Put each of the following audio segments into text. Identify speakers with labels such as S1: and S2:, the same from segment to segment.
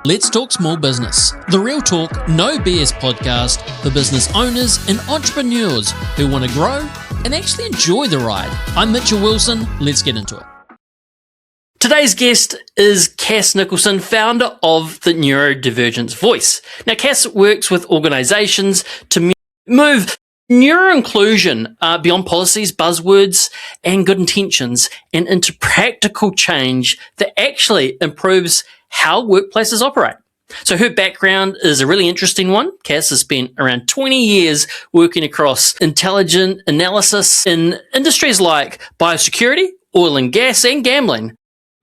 S1: Let's Talk Small Business, the real talk, no BS podcast for business owners and entrepreneurs who want to grow and actually enjoy the ride. I'm Mitchell Wilson. Let's get into it. Today's guest is Cass Nicholson, founder of the NeuroDivergence Voice. Now, Cass works with organizations to move neuroinclusion beyond policies, buzzwords, and good intentions and into practical change that actually improves how workplaces operate. So her background is a really interesting one. Cass has spent around 20 years working across intelligent analysis in industries like biosecurity, oil and gas, and gambling.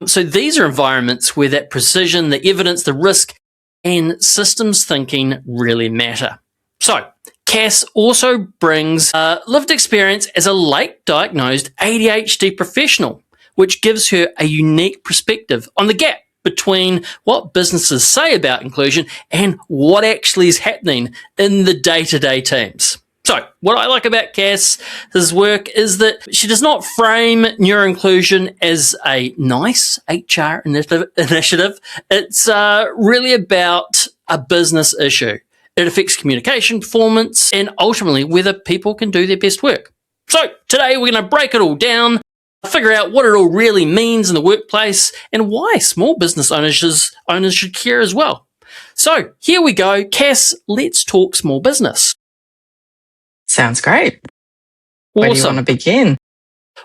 S1: So these are environments where that precision, the evidence, the risk, and systems thinking really matter. So Cass also brings lived experience as a late diagnosed ADHD professional, which gives her a unique perspective on the gap between what businesses say about inclusion and what actually is happening in the day-to-day teams. So what I like about Cass's work is that she does not frame neuroinclusion as a nice HR initiative. It's really about a business issue. It affects communication, performance, and ultimately whether people can do their best work. So today we're going to break it all down, figure out what it all really means in the workplace and why small business owners should care as well. So here we go. Cass, let's talk small business.
S2: Sounds great. Where do you want to begin?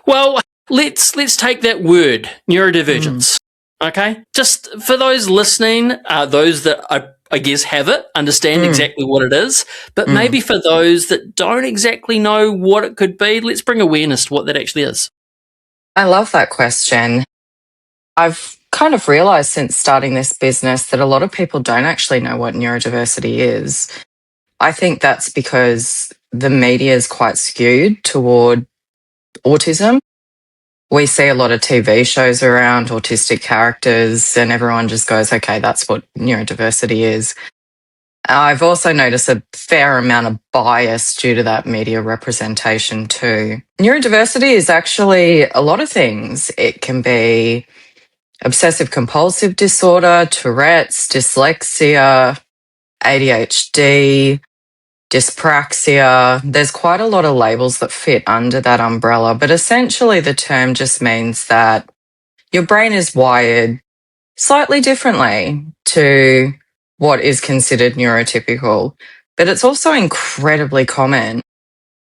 S1: Well, let's take that word, neurodivergence. Okay? Just for those listening, those that I guess have it, understand exactly what it is, but maybe for those that don't exactly know what it could be, let's bring awareness to what that actually is.
S2: I love that question. I've kind of realized since starting this business that a lot of people don't actually know what neurodiversity is. I think that's because the media is quite skewed toward autism. We see a lot of TV shows around autistic characters and everyone just goes, okay, that's what neurodiversity is. I've also noticed a fair amount of bias due to that media representation too. Neurodiversity is actually a lot of things. It can be obsessive compulsive disorder, Tourette's, dyslexia, ADHD, dyspraxia. There's quite a lot of labels that fit under that umbrella, but essentially the term just means that your brain is wired slightly differently to what is considered neurotypical, but it's also incredibly common.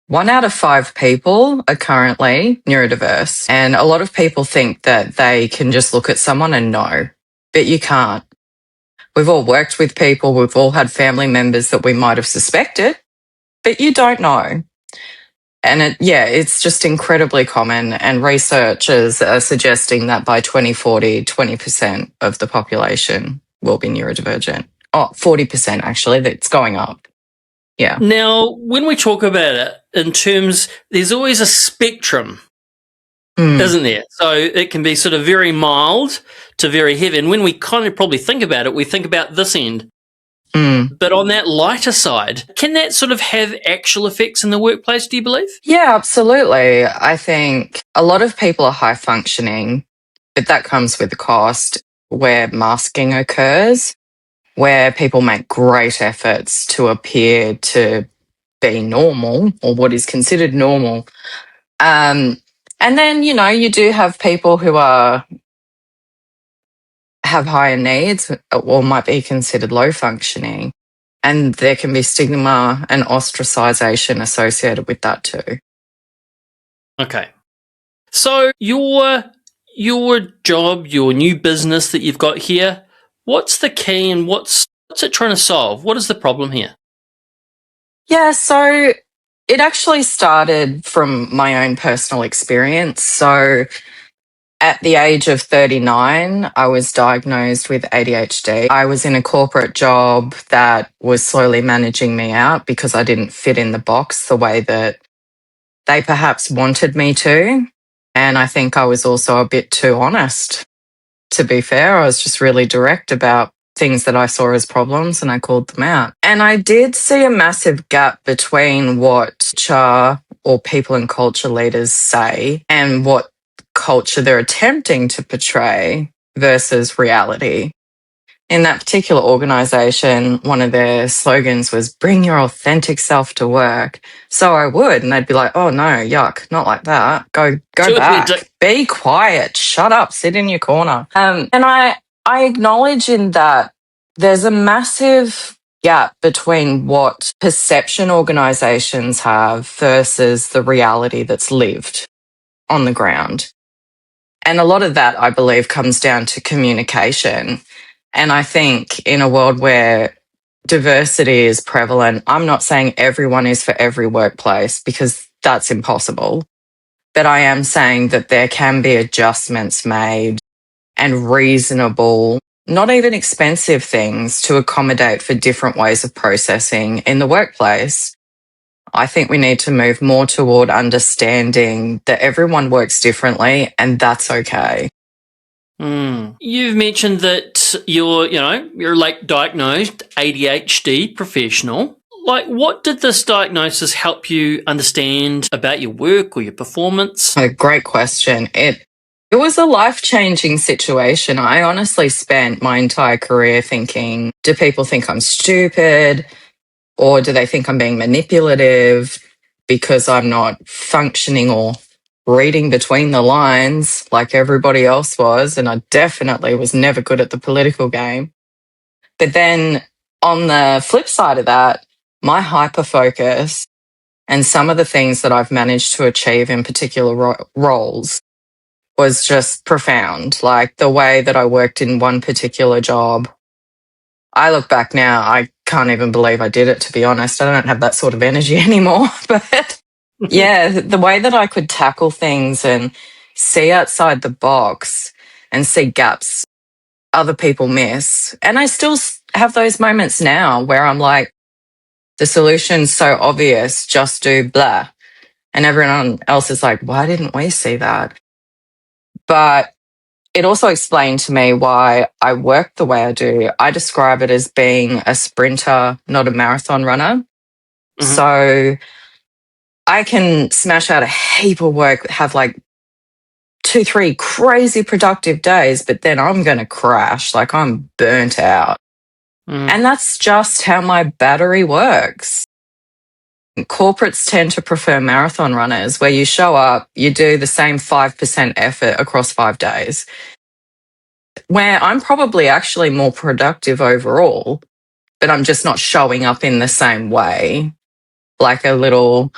S2: 1 out of 5 people are currently neurodiverse, and a lot of people think that they can just look at someone and know, but you can't. We've all worked with people, we've all had family members that we might have suspected, but you don't know. And it's just incredibly common, and researchers are suggesting that by 2040, 20% of the population will be neurodivergent. 40% actually, that's going up. Yeah.
S1: Now, when we talk about it in terms, there's always a spectrum, isn't there? So it can be sort of very mild to very heavy. And when we kind of probably think about it, we think about this end. But on that lighter side, can that sort of have actual effects in the workplace, do you believe?
S2: Yeah, absolutely. I think a lot of people are high functioning, but that comes with a cost where masking occurs, where people make great efforts to appear to be normal or what is considered normal. And then, you do have people who have higher needs or might be considered low functioning. And there can be stigma and ostracization associated with that too.
S1: Okay. So your job, your new business that you've got here, what's the key and what's it trying to solve? What is the problem here?
S2: Yeah, so it actually started from my own personal experience. So at the age of 39, I was diagnosed with ADHD. I was in a corporate job that was slowly managing me out because I didn't fit in the box the way that they perhaps wanted me to. And I think I was also a bit too honest. To be fair, I was just really direct about things that I saw as problems and I called them out. And I did see a massive gap between what HR or people and culture leaders say and what culture they're attempting to portray versus reality. in that particular organization, one of their slogans was bring your authentic self to work. So I would, and they'd be like, oh no, yuck, not like that. Go back. Be quiet. Shut up. Sit in your corner. And I acknowledge in that there's a massive gap between what perception organizations have versus the reality that's lived on the ground. And a lot of that, I believe, comes down to communication. And I think in a world where diversity is prevalent, I'm not saying everyone is for every workplace because that's impossible. But I am saying that there can be adjustments made and reasonable, not even expensive things to accommodate for different ways of processing in the workplace. I think we need to move more toward understanding that everyone works differently and that's okay.
S1: You've mentioned that you're like diagnosed ADHD professional. Like, what did this diagnosis help you understand about your work or your performance?
S2: A great question. It was a life-changing situation. I honestly spent my entire career thinking, do people think I'm stupid? Or do they think I'm being manipulative because I'm not functioning or reading between the lines like everybody else was? And I definitely was never good at the political game. But then on the flip side of that, my hyper focus and some of the things that I've managed to achieve in particular roles was just profound. Like the way that I worked in one particular job, I look back now, I can't even believe I did it, to be honest. I don't have that sort of energy anymore. But yeah, the way that I could tackle things and see outside the box and see gaps other people miss. And I still have those moments now where I'm like, the solution's so obvious, just do blah. And everyone else is like, why didn't we see that? But it also explained to me why I work the way I do. I describe it as being a sprinter, not a marathon runner. Mm-hmm. So I can smash out a heap of work, have like 2-3 crazy productive days, but then I'm going to crash. Like I'm burnt out. And that's just how my battery works. Corporates tend to prefer marathon runners where you show up, you do the same 5% effort across 5 days. Where I'm probably actually more productive overall, but I'm just not showing up in the same way, like a little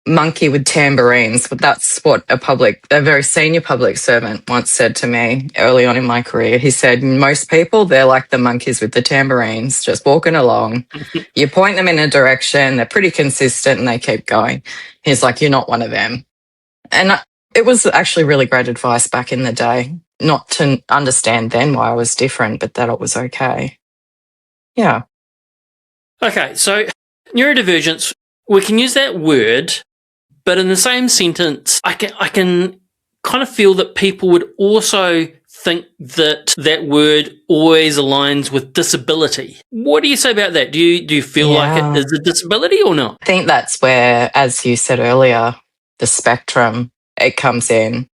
S2: monkey with tambourines. But that's what a very senior public servant once said to me early on in my career. He said, most people, they're like the monkeys with the tambourines, just walking along. You point them in a direction, they're pretty consistent and they keep going. He's like, you're not one of them. And it was actually really great advice back in the day. Not to understand then why I was different, but that it was okay. Yeah.
S1: Okay, so neurodivergence, we can use that word, but in the same sentence, I can kind of feel that people would also think that that word always aligns with disability. What do you say about that? Do you feel like it is a disability or not?
S2: I think that's where, as you said earlier, the spectrum, it comes in.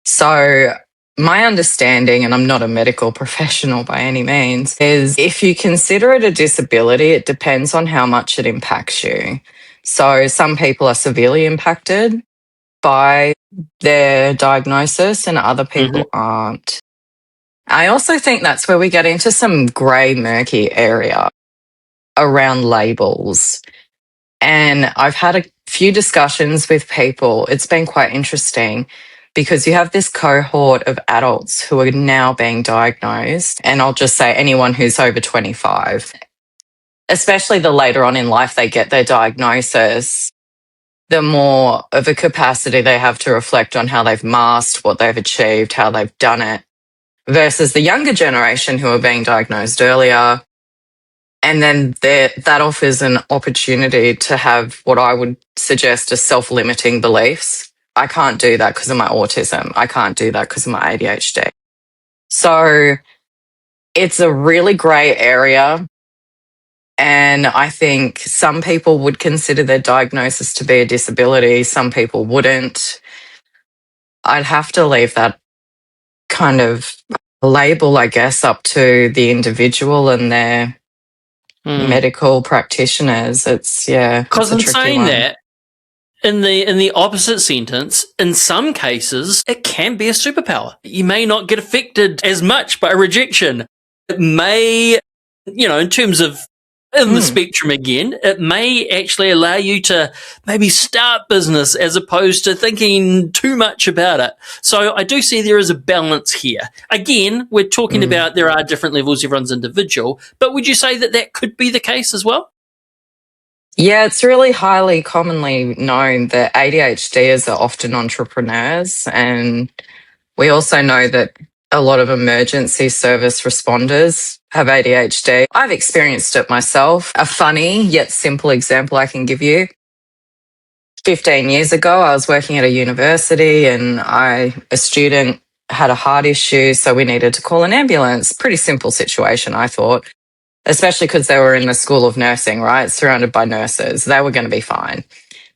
S2: So my understanding, and I'm not a medical professional by any means, is if you consider it a disability, it depends on how much it impacts you. So some people are severely impacted by their diagnosis and other people aren't. I also think that's where we get into some grey, murky area around labels. And I've had a few discussions with people. It's been quite interesting because you have this cohort of adults who are now being diagnosed. And I'll just say anyone who's over 25, especially the later on in life they get their diagnosis, the more of a capacity they have to reflect on how they've masked what they've achieved, how they've done it, versus the younger generation who are being diagnosed earlier. And then that offers an opportunity to have what I would suggest as self-limiting beliefs. I can't do that because of my autism. I can't do that because of my ADHD. So it's a really grey area. And I think some people would consider their diagnosis to be a disability. Some people wouldn't. I'd have to leave that kind of label, I guess, up to the individual and their medical practitioners. It's, yeah,
S1: Because
S2: it's a
S1: in
S2: tricky
S1: saying
S2: one.
S1: that, in the opposite sentence, in some cases, it can be a superpower. You may not get affected as much by rejection. It may, in terms of in the spectrum again, it may actually allow you to maybe start business as opposed to thinking too much about it. So I do see there is a balance here. Again, we're talking about there are different levels, everyone's individual, but would you say that that could be the case as well?
S2: Yeah, it's really highly commonly known that ADHDers are often entrepreneurs. And we also know that a lot of emergency service responders have ADHD. I've experienced it myself. A funny yet simple example I can give you. 15 years ago, I was working at a university and a student had a heart issue, so we needed to call an ambulance. Pretty simple situation, I thought, especially because they were in the School of Nursing, right? Surrounded by nurses. They were going to be fine.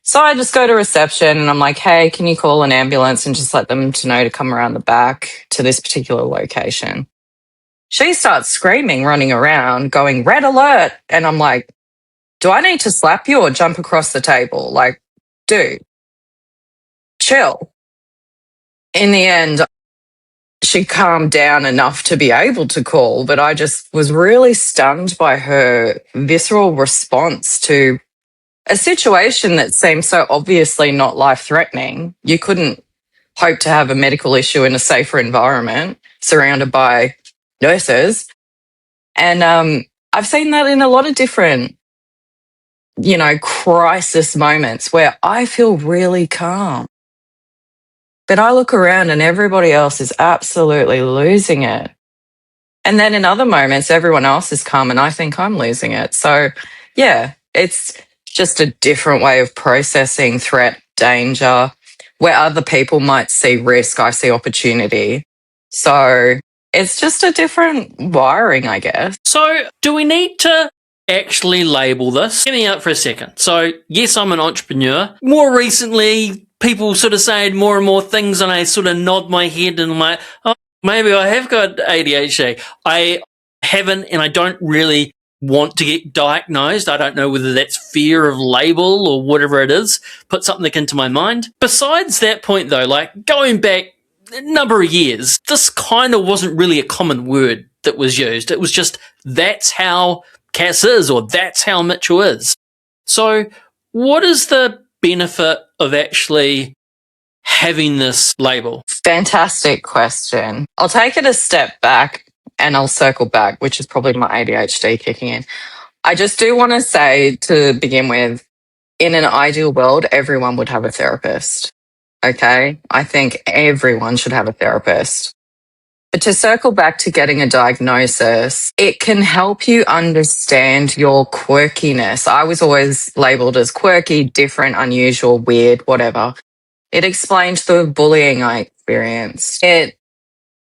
S2: So I just go to reception and I'm like, hey, can you call an ambulance and just let them to know to come around the back to this particular location? She starts screaming, running around, going, red alert. And I'm like, do I need to slap you or jump across the table? Like, dude, chill. In the end, she calmed down enough to be able to call, but I just was really stunned by her visceral response to a situation that seemed so obviously not life-threatening. You couldn't hope to have a medical issue in a safer environment surrounded by nurses. And I've seen that in a lot of different, crisis moments where I feel really calm. But I look around and everybody else is absolutely losing it. And then in other moments, everyone else is calm and I think I'm losing it. So, yeah, it's just a different way of processing threat, danger. Where other people might see risk, I see opportunity. So it's just a different wiring, I guess.
S1: So do we need to actually label this? Hear me out for a second. So yes, I'm an entrepreneur. More recently, people sort of saying more and more things and I sort of nod my head and I'm like, oh, maybe I have got ADHD. I haven't and I don't really want to get diagnosed. I don't know whether that's fear of label or whatever it is. Put something into my mind. Besides that point though, like going back a number of years, this kind of wasn't really a common word that was used. It was just, that's how Cass is, or that's how Mitchell is. So what is the benefit of actually having this label?
S2: Fantastic question. I'll take it a step back and I'll circle back, which is probably my ADHD kicking in. I just do want to say to begin with, in an ideal world, everyone would have a therapist. Okay? I think everyone should have a therapist. But to circle back to getting a diagnosis, it can help you understand your quirkiness. I was always labeled as quirky, different, unusual, weird, whatever. It explained the bullying I experienced. It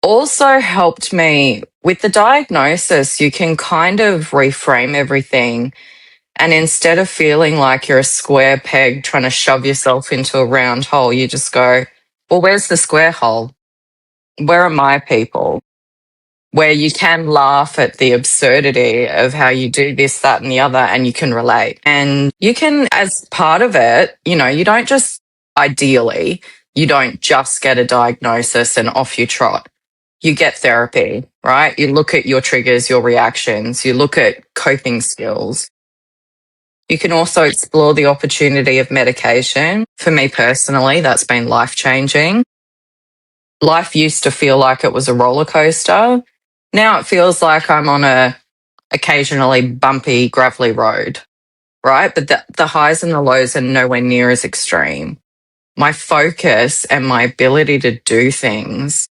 S2: also helped me with the diagnosis. You can kind of reframe everything. And instead of feeling like you're a square peg trying to shove yourself into a round hole, you just go, well, where's the square hole? Where are my people? Where you can laugh at the absurdity of how you do this, that, and the other, and you can relate. And you can, as part of it, you don't just, ideally, you don't just get a diagnosis and off you trot. You get therapy, right? You look at your triggers, your reactions, you look at coping skills. You can also explore the opportunity of medication. For me personally, that's been life-changing. Life used to feel like it was a roller coaster. Now it feels like I'm on a occasionally bumpy, gravelly road, right? But the highs and the lows are nowhere near as extreme. My focus and my ability to do things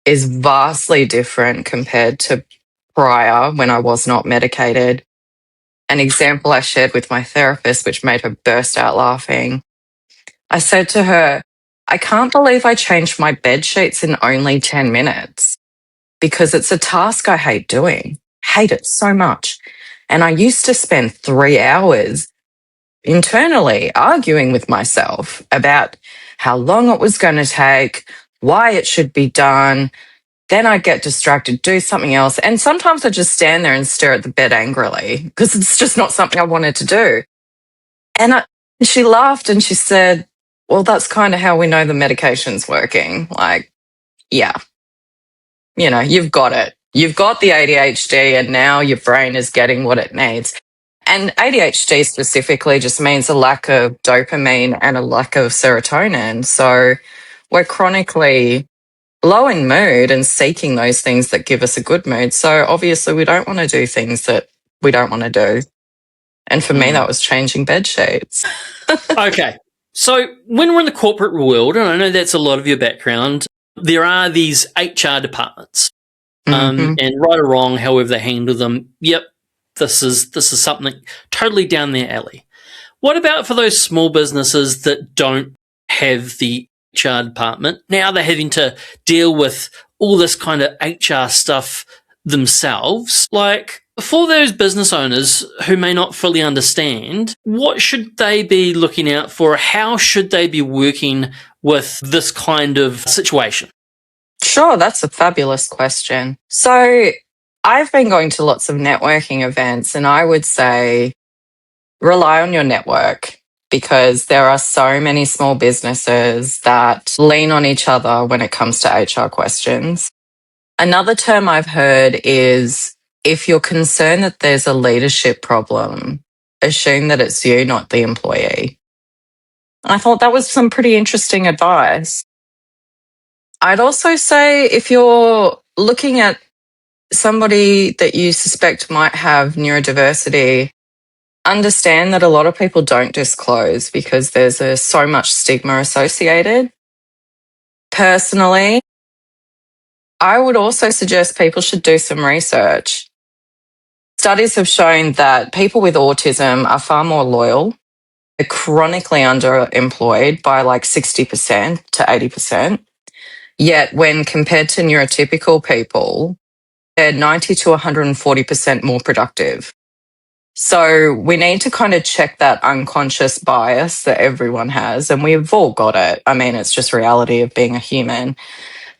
S2: is vastly different compared to prior when I was not medicated. An example I shared with my therapist, which made her burst out laughing. I said to her, I can't believe I changed my bed sheets in only 10 minutes because it's a task I hate doing. Hate it so much. And I used to spend 3 hours internally arguing with myself about how long it was going to take, why it should be done, then I get distracted, do something else. And sometimes I just stand there and stare at the bed angrily because it's just not something I wanted to do. And she laughed and she said, well, that's kind of how we know the medication's working. Like, yeah, you've got it. You've got the ADHD and now your brain is getting what it needs. And ADHD specifically just means a lack of dopamine and a lack of serotonin. So we're chronically low in mood and seeking those things that give us a good mood. So obviously we don't want to do things that we don't want to do. And for me, that was changing bed sheets.
S1: Okay. So when we're in the corporate world, and I know that's a lot of your background, there are these HR departments. And right or wrong, however they handle them, yep, this is something totally down their alley. What about for those small businesses that don't have the HR department? Now they're having to deal with all this kind of HR stuff themselves. Like, for those business owners who may not fully understand, what should they be looking out for? How should they be working with this kind of situation?
S2: Sure, that's a fabulous question. So I've been going to lots of networking events, and I would say rely on your network because there are so many small businesses that lean on each other when it comes to HR questions. Another term I've heard is if you're concerned that there's a leadership problem, assume that it's you, not the employee. I thought that was some pretty interesting advice. I'd also say if you're looking at somebody that you suspect might have neurodiversity, understand that a lot of people don't disclose because there's so much stigma associated. Personally, I would also suggest people should do some research. Studies have shown that people with autism are far more loyal. They're chronically underemployed by like 60% to 80%. Yet when compared to neurotypical people, they're 90 to 140% more productive. So we need to kind of check that unconscious bias that everyone has, and we've all got it. I mean, it's just reality of being a human,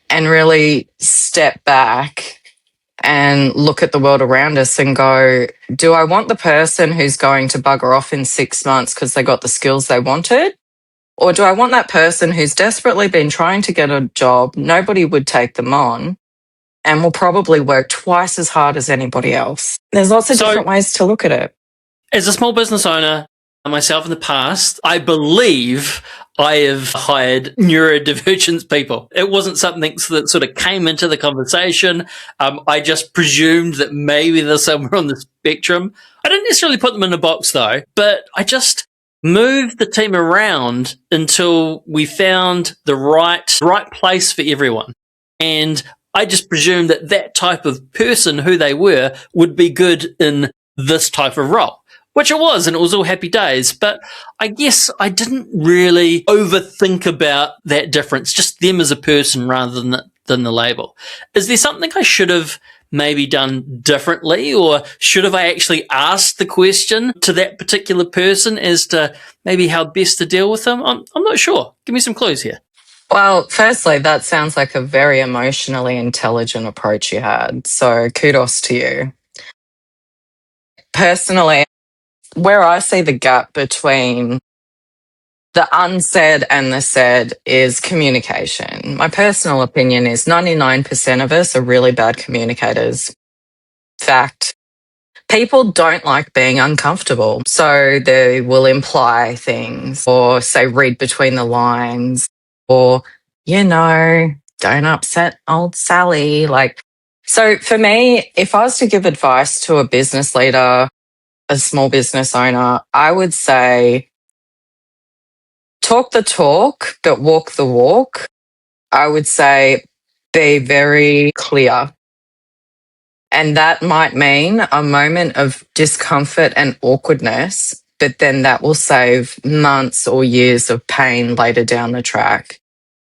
S2: and really step back and look at the world around us and go, do I want the person who's going to bugger off in 6 months because they got the skills they wanted? Or do I want that person who's desperately been trying to get a job, nobody would take them on, and will probably work twice as hard as anybody else? There's lots of different ways to look at it.
S1: As a small business owner, myself in the past, I believe I have hired neurodivergence people. It wasn't something that sort of came into the conversation. I just presumed that maybe they're somewhere on the spectrum. I didn't necessarily put them in a box though, but I just moved the team around until we found the right place for everyone. And I just presumed that type of person, who they were, would be good in this type of role. Which it was, and it was all happy days. But I guess I didn't really overthink about that difference, just them as a person rather than the label. Is there something I should have maybe done differently, or should have I actually asked the question to that particular person as to maybe how best to deal with them? I'm not sure. Give me some clues here.
S2: Well, firstly, that sounds like a very emotionally intelligent approach you had. So kudos to you. Personally, where I see the gap between the unsaid and the said is communication. My personal opinion is 99% of us are really bad communicators. Fact. People don't like being uncomfortable, so they will imply things or say read between the lines or, don't upset old Sally. So for me, if I was to give advice to a business leader, a small business owner, I would say talk the talk, but walk the walk. I would say be very clear. And that might mean a moment of discomfort and awkwardness, but then that will save months or years of pain later down the track.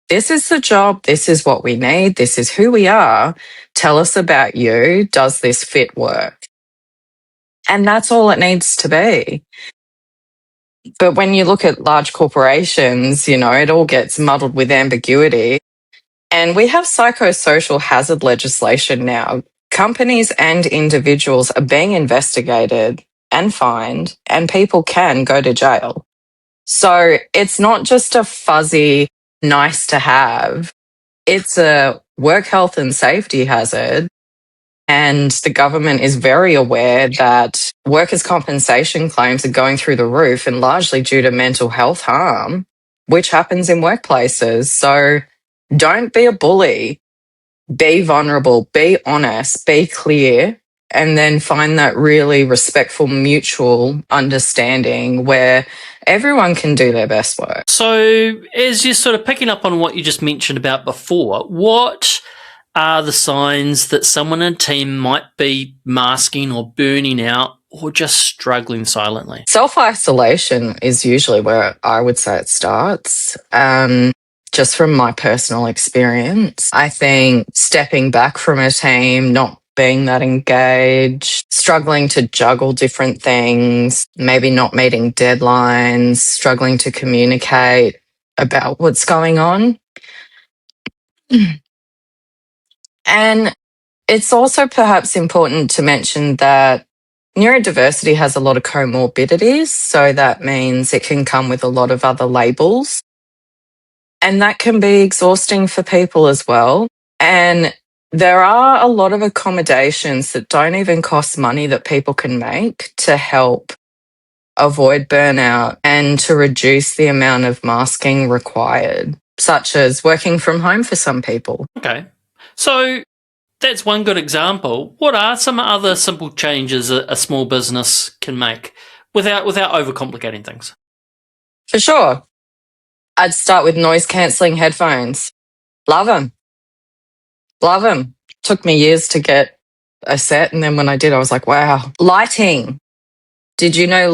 S2: This is the job. This is what we need. This is who we are. Tell us about you. Does this fit work? And that's all it needs to be. But when you look at large corporations, it all gets muddled with ambiguity. And we have psychosocial hazard legislation now. Companies and individuals are being investigated and fined, and people can go to jail. So it's not just a fuzzy, nice to have. It's a work health and safety hazard. And the government is very aware that workers' compensation claims are going through the roof and largely due to mental health harm, which happens in workplaces. So don't be a bully. Be vulnerable, be honest, be clear, and then find that really respectful, mutual understanding where everyone can do their best work.
S1: So, as you're sort of picking up on what you just mentioned about before, what are the signs that someone in a team might be masking or burning out or just struggling silently?
S2: Self-isolation is usually where I would say it starts. Just from my personal experience, I think stepping back from a team, not being that engaged, struggling to juggle different things, maybe not meeting deadlines, struggling to communicate about what's going on. And it's also perhaps important to mention that neurodiversity has a lot of comorbidities. So that means it can come with a lot of other labels. And that can be exhausting for people as well. And there are a lot of accommodations that don't even cost money that people can make to help avoid burnout and to reduce the amount of masking required, such as working from home for some people.
S1: Okay. So that's one good example. What are some other simple changes a small business can make without overcomplicating things?
S2: For sure. I'd start with noise cancelling headphones. Love them. Love them. Took me years to get a set. And then when I did, I was like, wow. Lighting. Did you know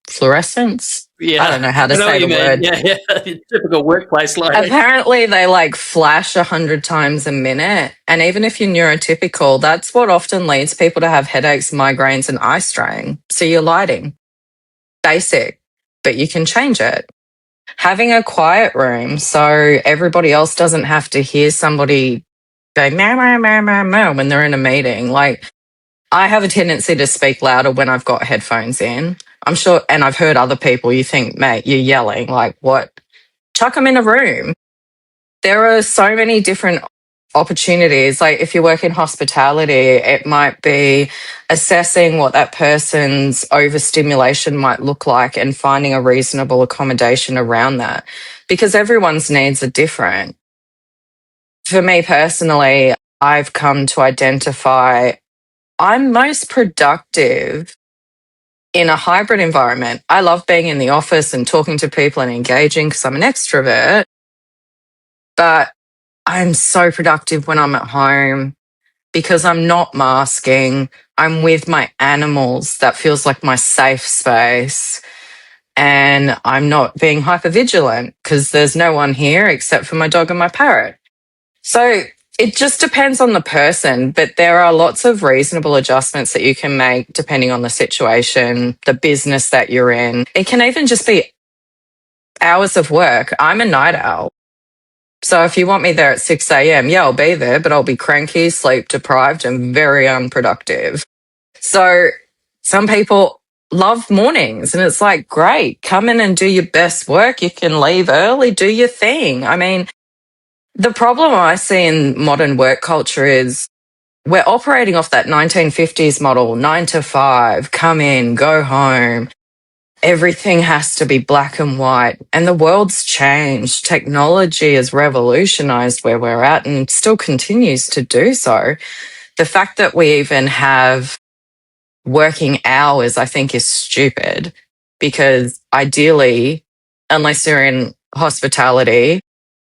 S2: fluorescence?
S1: Yeah.
S2: I don't know how to say the word.
S1: Yeah. Typical workplace lighting.
S2: Apparently, they like flash 100 times a minute. And even if you're neurotypical, that's what often leads people to have headaches, migraines, and eye strain. So your lighting, basic, but you can change it. Having a quiet room so everybody else doesn't have to hear somebody go meow, meow, meow, meow, meow when they're in a meeting. Like, I have a tendency to speak louder when I've got headphones in. I'm sure, and I've heard other people, you think, mate, you're yelling. Like, what? Chuck them in a room. There are so many different opportunities. Like, if you work in hospitality, it might be assessing what that person's overstimulation might look like and finding a reasonable accommodation around that, because everyone's needs are different. For me personally, I've come to identify I'm most productive in a hybrid environment. I love being in the office and talking to people and engaging because I'm an extrovert, but I'm so productive when I'm at home because I'm not masking. I'm with my animals. That feels like my safe space. And I'm not being hypervigilant because there's no one here except for my dog and my parrot. So it just depends on the person, but there are lots of reasonable adjustments that you can make depending on the situation, the business that you're in. It can even just be hours of work. I'm a night owl. So if you want me there at 6 a.m., yeah, I'll be there, but I'll be cranky, sleep deprived, and very unproductive. So some people love mornings, and it's like, great, come in and do your best work. You can leave early, do your thing. I mean, the problem I see in modern work culture is we're operating off that 1950s model, 9 to 5, come in, go home. Everything has to be black and white. And the world's changed. Technology has revolutionized where we're at and still continues to do so. The fact that we even have working hours, I think, is stupid, because ideally, unless you're in hospitality,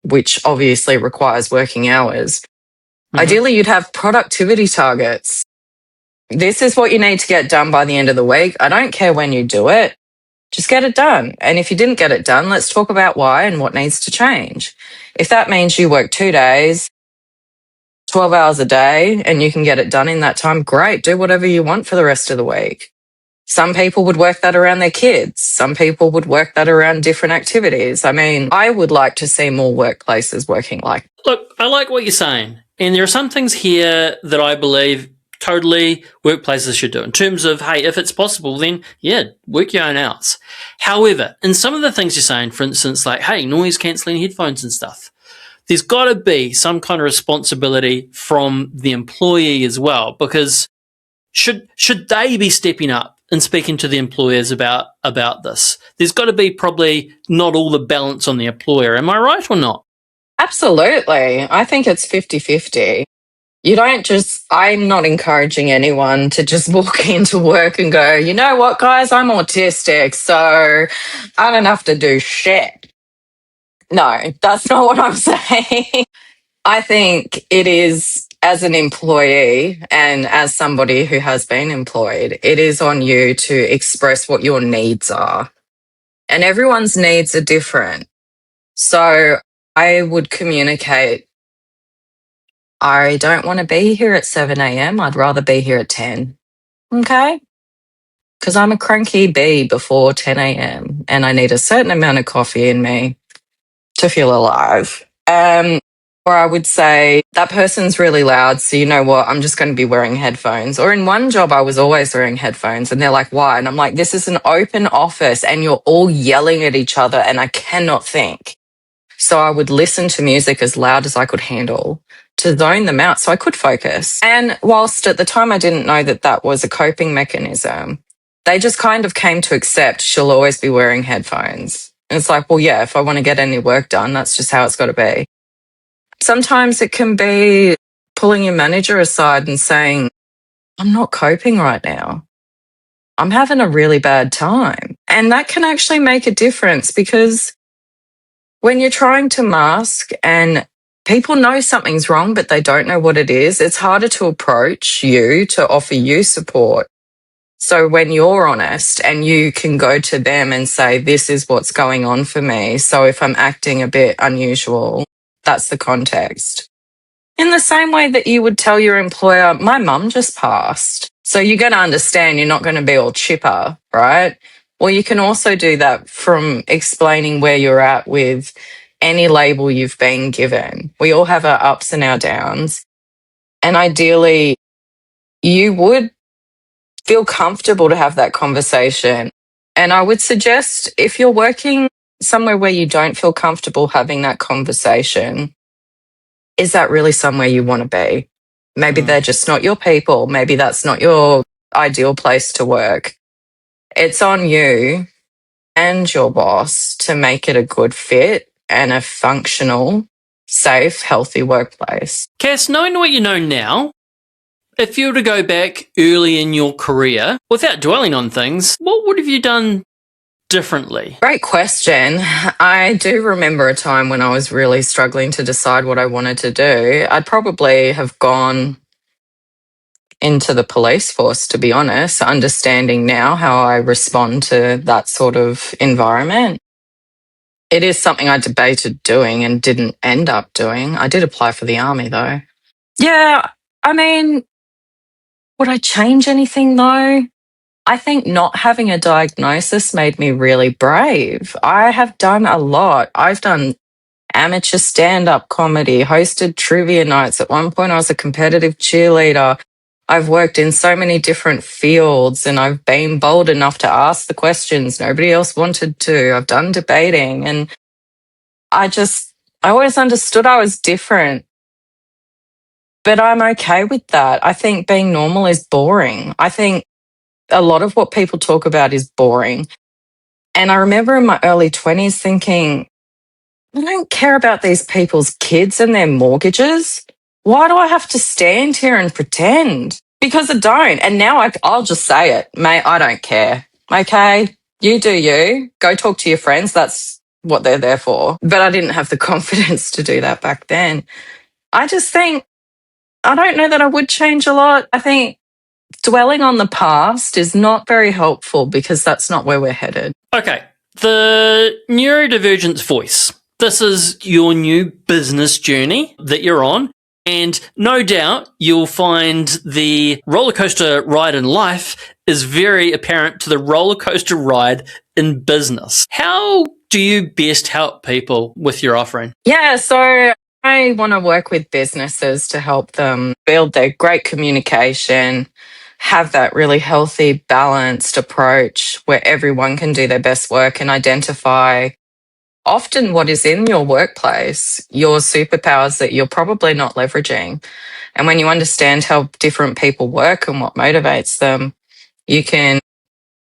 S2: which obviously requires working hours, ideally you'd have productivity targets. This is what you need to get done by the end of the week. I don't care when you do it. Just get it done. And if you didn't get it done, let's talk about why and what needs to change. If that means you work 2 days, 12 hours a day, and you can get it done in that time, great. Do whatever you want for the rest of the week. Some people would work that around their kids. Some people would work that around different activities. I mean, I would like to see more workplaces working like.
S1: Look, I like what you're saying. And there are some things here that I believe totally workplaces should do in terms of, hey, if it's possible, then yeah, work your own hours. However, in some of the things you're saying, for instance, like, hey, noise cancelling headphones and stuff, there's got to be some kind of responsibility from the employee as well, because should they be stepping up and speaking to the employers about this? There's got to be probably not all the balance on the employer. Am I right or not?
S2: Absolutely. I think it's 50-50. You don't just, I'm not encouraging anyone to just walk into work and go, you know what, guys, I'm autistic, so I don't have to do shit. No, that's not what I'm saying. I think it is, as an employee and as somebody who has been employed, it is on you to express what your needs are. And everyone's needs are different. So I would communicate, I don't want to be here at 7 a.m. I'd rather be here at 10. Okay? Because I'm a cranky bee before 10 a.m. and I need a certain amount of coffee in me to feel alive. Or I would say, that person's really loud, so you know what, I'm just going to be wearing headphones. Or in one job, I was always wearing headphones, and they're like, why? And I'm like, this is an open office, and you're all yelling at each other, and I cannot think. So I would listen to music as loud as I could handle to zone them out so I could focus. And whilst at the time I didn't know that that was a coping mechanism, they just kind of came to accept she'll always be wearing headphones. And it's like, well, yeah, if I want to get any work done, that's just how it's got to be. Sometimes it can be pulling your manager aside and saying, I'm not coping right now. I'm having a really bad time. And that can actually make a difference, because when you're trying to mask and people know something's wrong, but they don't know what it is, it's harder to approach you to offer you support. So when you're honest and you can go to them and say, this is what's going on for me. So if I'm acting a bit unusual, that's the context. In the same way that you would tell your employer, my mum just passed. So you're going to understand, you're not going to be all chipper, right? Well, you can also do that from explaining where you're at with any label you've been given. We all have our ups and our downs. And ideally, you would feel comfortable to have that conversation. And I would suggest, if you're working somewhere where you don't feel comfortable having that conversation, is that really somewhere you want to be? Maybe they're just not your people. Maybe that's not your ideal place to work. It's on you and your boss to make it a good fit and a functional, safe, healthy workplace.
S1: Cass, knowing what you know now, if you were to go back early in your career, without dwelling on things, what would have you done differently?
S2: Great question. I do remember a time when I was really struggling to decide what I wanted to do. I'd probably have gone into the police force, to be honest, understanding now how I respond to that sort of environment. It is something I debated doing and didn't end up doing. I did apply for the army, though. Yeah, I mean, would I change anything, though? I think not having a diagnosis made me really brave. I have done a lot. I've done amateur stand-up comedy, hosted trivia nights. At one point, I was a competitive cheerleader. I've worked in so many different fields, and I've been bold enough to ask the questions nobody else wanted to. I've done debating, and I always understood I was different. But I'm okay with that. I think being normal is boring. I think a lot of what people talk about is boring. And I remember in my early 20s thinking, I don't care about these people's kids and their mortgages. Why do I have to stand here and pretend? Because I don't. And now I'll just say it, mate, I don't care. Okay, you do you. Go talk to your friends. That's what they're there for. But I didn't have the confidence to do that back then. I just think, I don't know that I would change a lot. I think dwelling on the past is not very helpful, because that's not where we're headed.
S1: Okay, the Neurodivergence Voice. This is your new business journey that you're on, And no doubt you'll find the roller coaster ride in life is very apparent to the roller coaster ride in business. How do you best help people with your offering?
S2: Yeah, so I want to work with businesses to help them build their great communication, have that really healthy, balanced approach where everyone can do their best work and identify often what is in your workplace, your superpowers that you're probably not leveraging. And when you understand how different people work and what motivates them, you can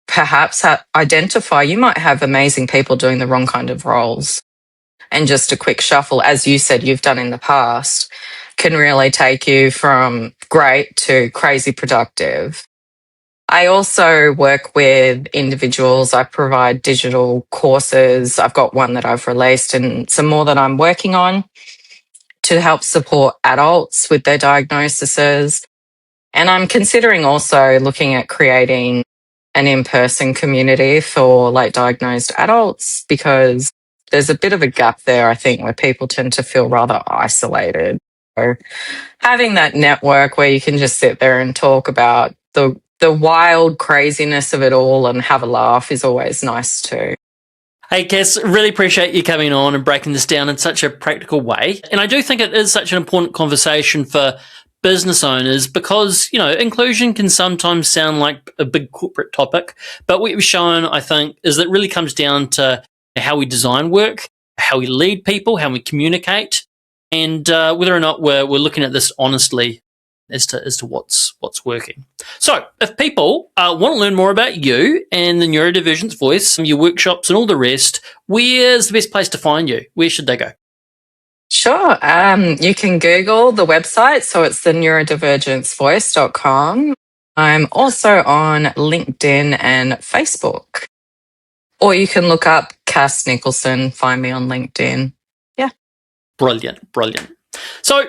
S2: perhaps identify you might have amazing people doing the wrong kind of roles. And just a quick shuffle, as you said you've done in the past, can really take you from great to crazy productive. I also work with individuals. I provide digital courses. I've got one that I've released and some more that I'm working on to help support adults with their diagnoses. And I'm considering also looking at creating an in-person community for late diagnosed adults because there's a bit of a gap there, I think, where people tend to feel rather isolated. So having that network where you can just sit there and talk about the wild craziness of it all and have a laugh is always nice too.
S1: Hey, Cass, really appreciate you coming on and breaking this down in such a practical way. And I do think it is such an important conversation for business owners because, inclusion can sometimes sound like a big corporate topic. But what we've shown, I think, is that it really comes down to how we design work, how we lead people, how we communicate, and whether or not we're looking at this honestly as to what's working. So if people want to learn more about you and the NeuroDivergence Voice, your workshops and all the rest, where's the best place to find you? Where should they go?
S2: Sure. You can Google the website. So it's the neurodivergencevoice.com. I'm also on LinkedIn and Facebook. Or you can look up Cass Nicholson, find me on LinkedIn. Yeah.
S1: Brilliant. So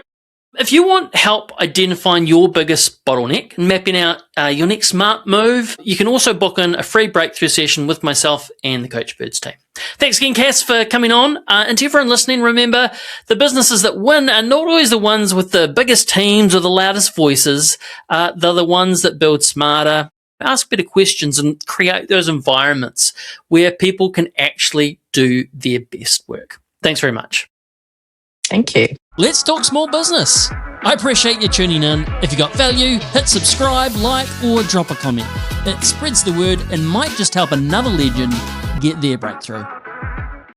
S1: if you want help identifying your biggest bottleneck and mapping out your next smart move, you can also book in a free breakthrough session with myself and the Coach Birds team. Thanks again, Cass, for coming on. And to everyone listening, remember, the businesses that win are not always the ones with the biggest teams or the loudest voices. They're the ones that build smarter, ask better questions, and create those environments where people can actually do their best work. Thanks very much.
S2: Thank you.
S1: Let's talk small business. I appreciate you tuning in. If you got value, hit subscribe, like, or drop a comment. It spreads the word and might just help another legend get their breakthrough.